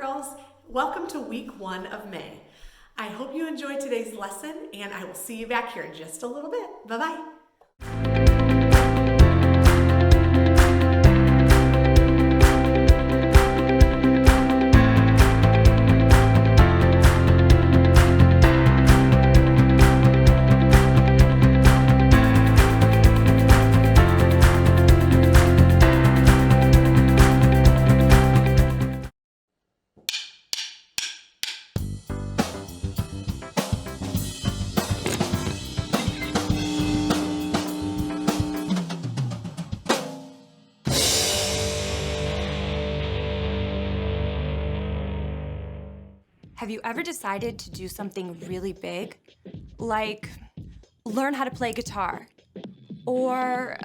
girls. Welcome to week 1 of May. I hope you enjoyed today's lesson, and I will see you back here in just a little bit. Bye-bye. Have you ever decided to do something really big? Like learn how to play guitar? Or,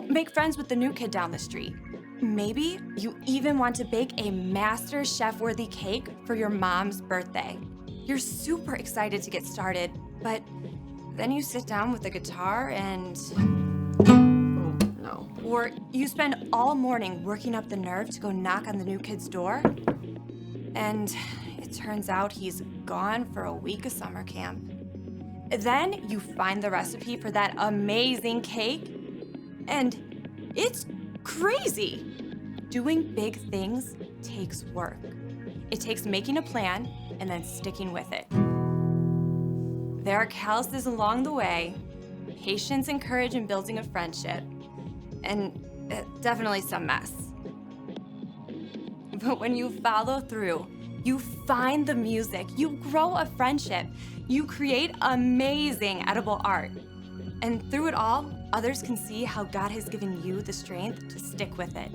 make friends with the new kid down the street? Maybe you even want to bake a master chef-worthy cake for your mom's birthday. You're super excited to get started, but then you sit down with the guitar and... oh, no. Or you spend all morning working up the nerve to go knock on the new kid's door, and it turns out he's gone for a week of summer camp. Then you find the recipe for that amazing cake, and it's crazy. Doing big things takes work. It takes making a plan and then sticking with it. There are calluses along the way, patience and courage in building a friendship, and definitely some mess. But when you follow through, you find the music, you grow a friendship, you create amazing edible art. And through it all, others can see how God has given you the strength to stick with it.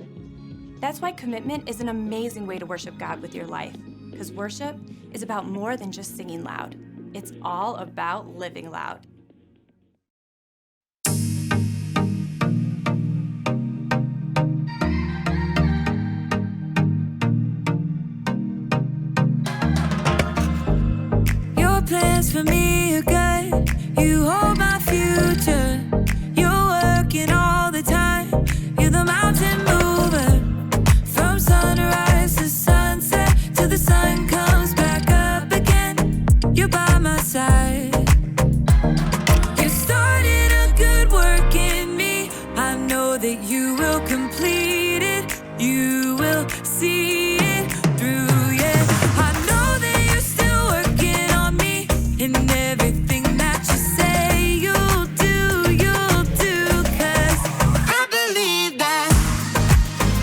That's why commitment is an amazing way to worship God with your life, because worship is about more than just singing loud. It's all about living loud. Plans for me are good. You hold my future. You're working all the time. You're the mountain mover. From sunrise to sunset, till the sun comes back up again. You're by my side. You started a good work in me. I know that you will complete it. You will see it through. And everything that you say you'll do, 'cause I believe that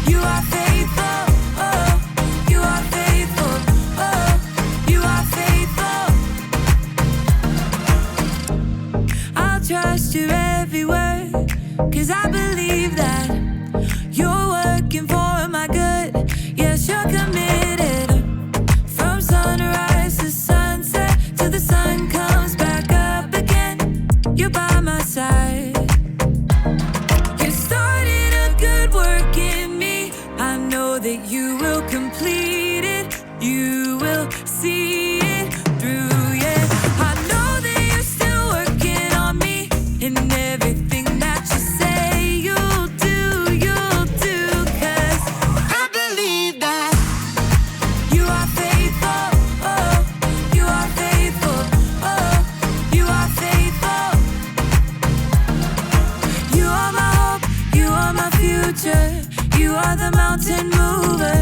you are faithful, oh, you are faithful, oh, you are faithful. I'll trust your every word, 'cause I believe that you're working for my good. Yes, you're committed. From sunrise to sunset, till the sun comes back up again, you're by my side. You started a good work in me. I know that you will complete it. You will see it through, yeah. I know that you're still working on me. And everything that you say you'll do, 'cause I believe that you are faithful, oh, you are faithful, oh, you are faithful. You are my hope, you are my future. You are the mountain mover.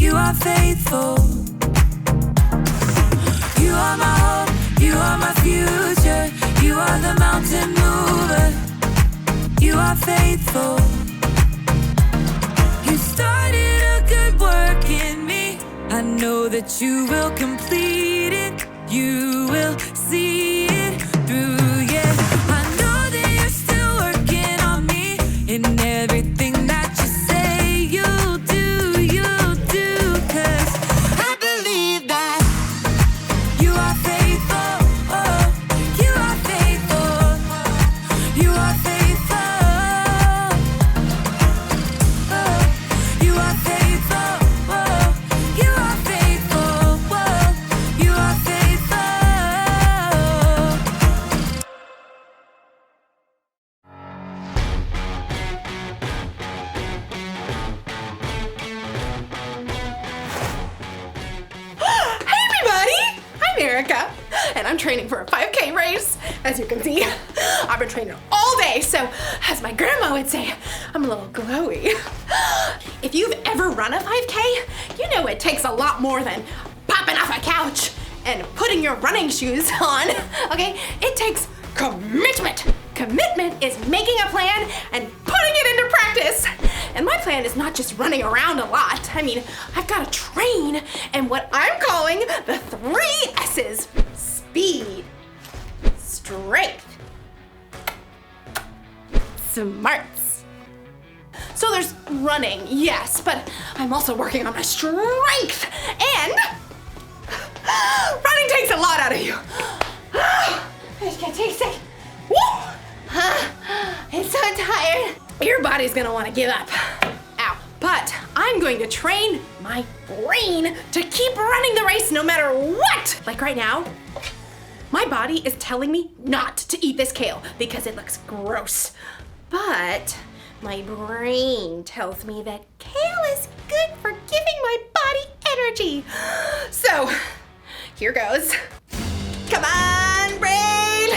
You are faithful. You are my hope, you are my future. You are the mountain mover. You are faithful. You started a good work in me. I know that you will complete it. You will see it through, yeah. I know that you're still working on me. And everything that you say you'll do, 'cause I believe that you are faithful, oh, you are faithful, you are faithful, oh, you are faithful, oh, you are faithful, oh, you are faithful. Erica, and I'm training for a 5K race. As you can see, I've been training all day, so as my grandma would say, I'm a little glowy. If you've ever run a 5K, you know it takes a lot more than popping off a couch and putting your running shoes on, okay? It takes commitment. Commitment is making a plan and putting it into practice. And my plan is not just running around a lot. I mean, I've got to train in what I'm calling the 3 S's. Speed, strength, smarts. So there's running, yes, but I'm also working on my strength. And running takes a lot out of you. I just gotta take a second. Woo! I'm so tired. Your body's gonna wanna give up. Ow. But I'm going to train my brain to keep running the race no matter what. Like right now, my body is telling me not to eat this kale because it looks gross. But my brain tells me that kale is good for giving my body energy. So, here goes. Come on, brain!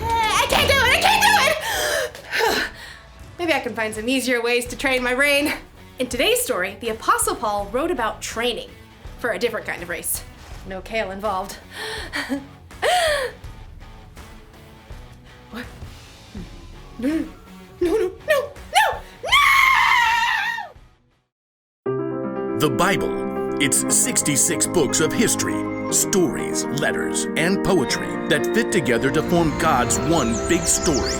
I can't do it! Maybe I can find some easier ways to train my brain. In today's story, the Apostle Paul wrote about training for a different kind of race. No kale involved. What? No! The Bible. It's 66 books of history, stories, letters, and poetry that fit together to form God's one big story.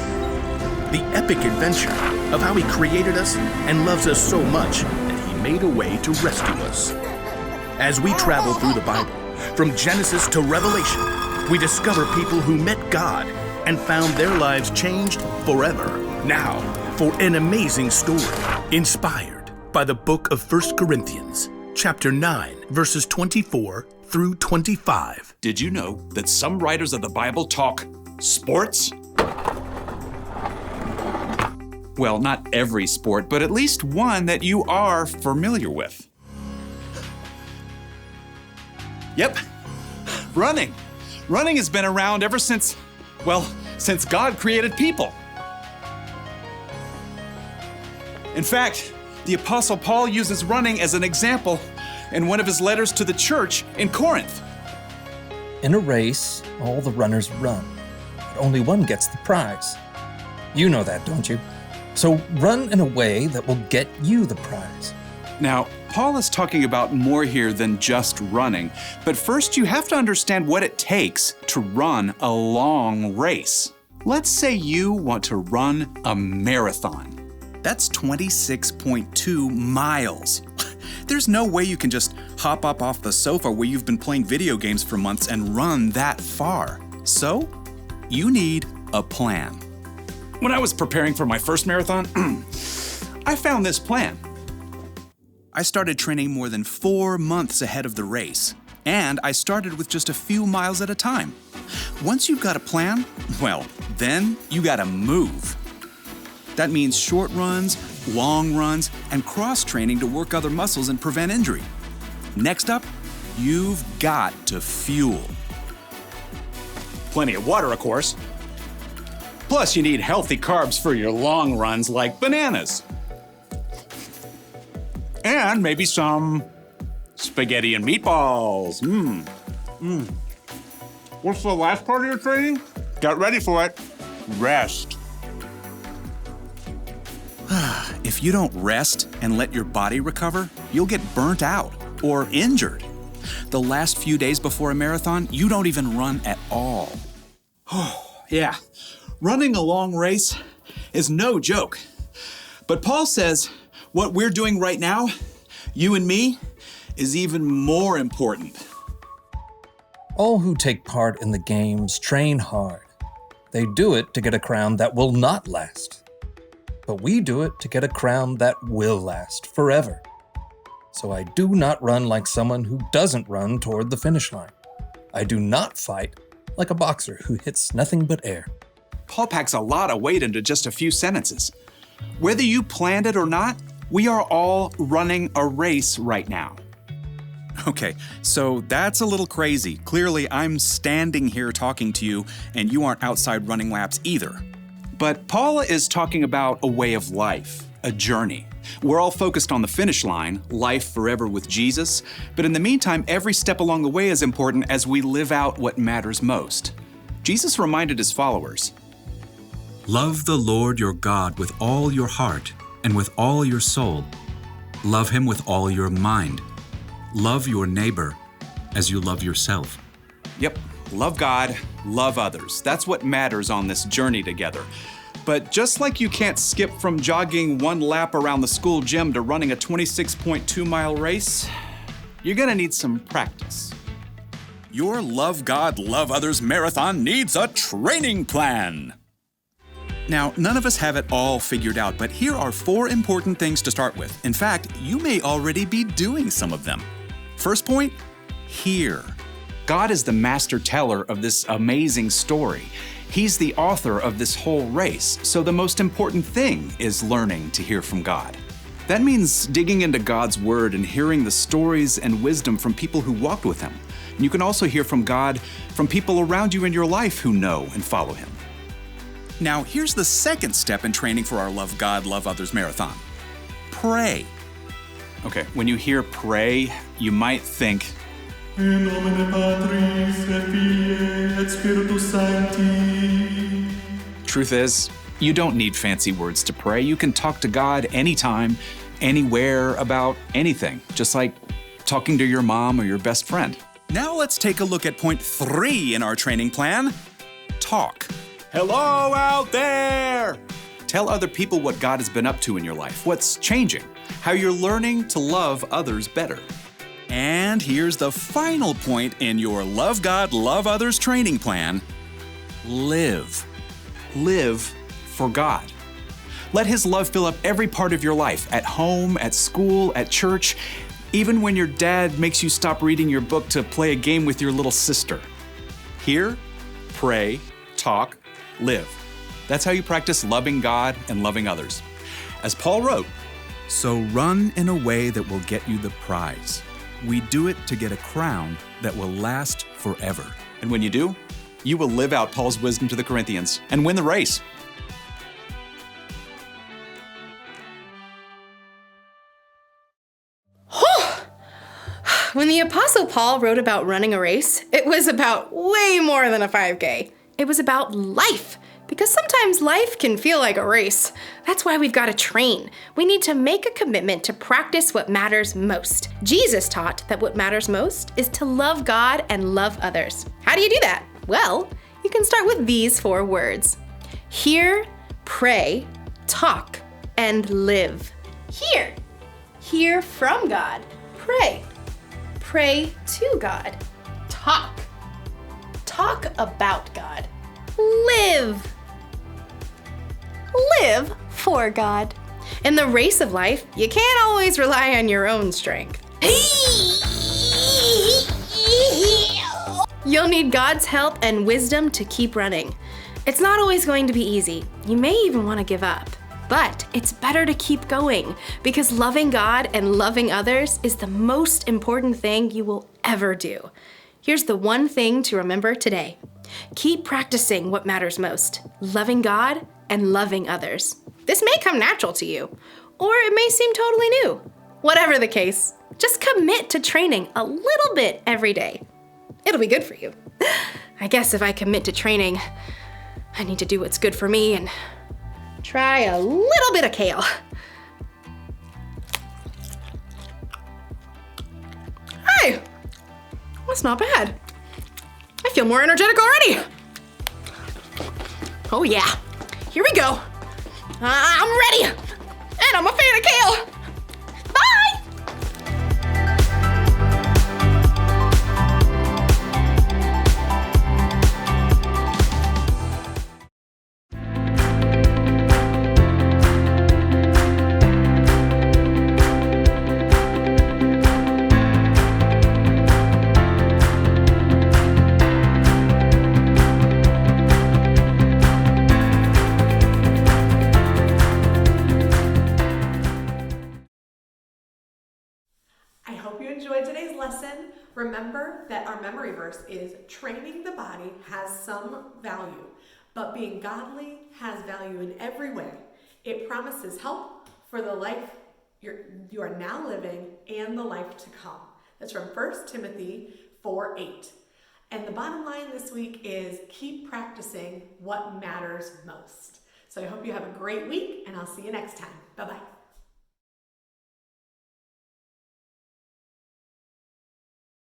The epic adventure of how He created us and loves us so much that He made a way to rescue us. As we travel through the Bible, from Genesis to Revelation, we discover people who met God and found their lives changed forever. Now, for an amazing story inspired by the book of 1 Corinthians, chapter 9, verses 24 through 25. Did you know that some writers of the Bible talk sports? Well, not every sport, but at least one that you are familiar with. Yep, running. Running has been around ever since God created people. In fact, the Apostle Paul uses running as an example in one of his letters to the church in Corinth. In a race, all the runners run, but only one gets the prize. You know that, don't you? So run in a way that will get you the prize. Now, Paul is talking about more here than just running, but first you have to understand what it takes to run a long race. Let's say you want to run a marathon. That's 26.2 miles. There's no way you can just hop up off the sofa where you've been playing video games for months and run that far. So, you need a plan. When I was preparing for my first marathon, I found this plan. I started training more than 4 months ahead of the race, and I started with just a few miles at a time. Once you've got a plan, well, then you gotta move. That means short runs, long runs, and cross-training to work other muscles and prevent injury. Next up, you've got to fuel. Plenty of water, of course. Plus, you need healthy carbs for your long runs like bananas. And maybe some spaghetti and meatballs. What's the last part of your training? Get ready for it. Rest. If you don't rest and let your body recover, you'll get burnt out or injured. The last few days before a marathon, you don't even run at all. Oh, yeah. Running a long race is no joke. But Paul says what we're doing right now, you and me, is even more important. All who take part in the games train hard. They do it to get a crown that will not last. But we do it to get a crown that will last forever. So I do not run like someone who doesn't run toward the finish line. I do not fight like a boxer who hits nothing but air. Paul packs a lot of weight into just a few sentences. Whether you planned it or not, we are all running a race right now. Okay, so that's a little crazy. Clearly, I'm standing here talking to you, and you aren't outside running laps either. But Paula is talking about a way of life, a journey. We're all focused on the finish line, life forever with Jesus, but in the meantime, every step along the way is important as we live out what matters most. Jesus reminded his followers, Love the Lord your God with all your heart and with all your soul. Love him with all your mind. Love your neighbor as you love yourself. Yep, love God, love others. That's what matters on this journey together. But just like you can't skip from jogging 1 lap around the school gym to running a 26.2-mile race, you're gonna need some practice. Your Love God, Love Others marathon needs a training plan. Now, none of us have it all figured out, but here are 4 important things to start with. In fact, you may already be doing some of them. First point, hear. God is the master teller of this amazing story. He's the author of this whole race, so the most important thing is learning to hear from God. That means digging into God's Word and hearing the stories and wisdom from people who walked with Him. And you can also hear from God from people around you in your life who know and follow Him. Now, here's the second step in training for our Love God, Love Others marathon. Pray. Okay, when you hear pray, you might think, In nomine Patris et Filii et Spiritus Sancti. Truth is, you don't need fancy words to pray. You can talk to God anytime, anywhere, about anything, just like talking to your mom or your best friend. Now let's take a look at point 3 in our training plan. Talk. Hello out there! Tell other people what God has been up to in your life, what's changing, how you're learning to love others better. And here's the final point in your Love God, Love Others training plan. Live. Live for God. Let His love fill up every part of your life, at home, at school, at church, even when your dad makes you stop reading your book to play a game with your little sister. Hear, pray, talk, live. That's how you practice loving God and loving others. As Paul wrote, so run in a way that will get you the prize. We do it to get a crown that will last forever. And when you do, you will live out Paul's wisdom to the Corinthians and win the race. When the Apostle Paul wrote about running a race, it was about way more than a 5K. It was about life, because sometimes life can feel like a race. That's why we've got to train. We need to make a commitment to practice what matters most. Jesus taught that what matters most is to love God and love others. How do you do that? Well, you can start with these 4 words. Hear, pray, talk, and live. Hear. Hear from God. Pray. Pray to God. Talk. Talk about God. Live. Live for God. In the race of life, you can't always rely on your own strength. You'll need God's help and wisdom to keep running. It's not always going to be easy. You may even want to give up. But it's better to keep going, because loving God and loving others is the most important thing you will ever do. Here's the one thing to remember today. Keep practicing what matters most, loving God and loving others. This may come natural to you, or it may seem totally new. Whatever the case, just commit to training a little bit every day. It'll be good for you. I guess if I commit to training, I need to do what's good for me and try a little bit of kale. Hey, that's not bad. I feel more energetic already. Oh yeah, here we go. I'm ready, and I'm a fan of kale. Bye. Remember that our memory verse is training the body has some value, but being godly has value in every way. It promises help for the life you are now living and the life to come. That's from 1 Timothy 4:8. And the bottom line this week is keep practicing what matters most. So I hope you have a great week, and I'll see you next time. Bye-bye.